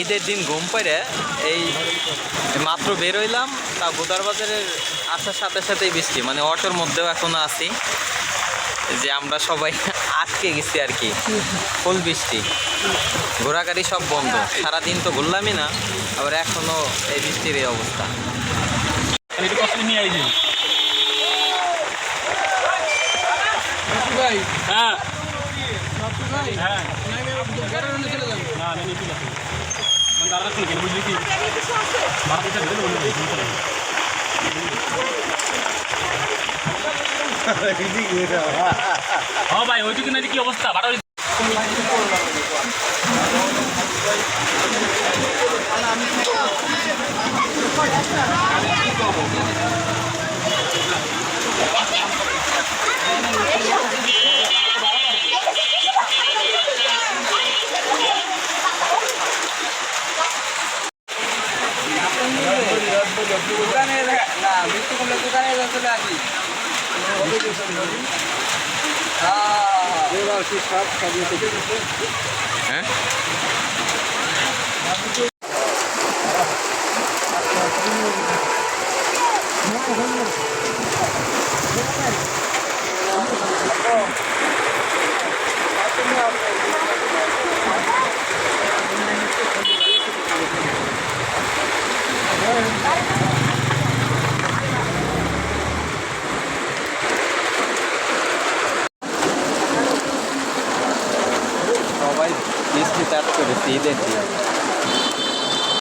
ঈদের দিন ঘুম পাড়ে এই মাত্র বের হইলাম, তা গোদার বাজারের আসার সাথে সাথেই বৃষ্টি, মানে অটোর মধ্যেও এখনো আছি, যে আমরা সবাই আটকে গেছি আর কি। ফুল বৃষ্টি, ঘোরাঘুরি সব বন্ধ, সারাদিন তো ঘুরলামই না, আবার এখনো এই বৃষ্টির এই অবস্থা। হ্যাঁ ভাই ওইটুকু না কি অবস্থা ভাড়া দোকানে না মৃত্যু করলে দোকানে চলে আসি। হ্যাঁ।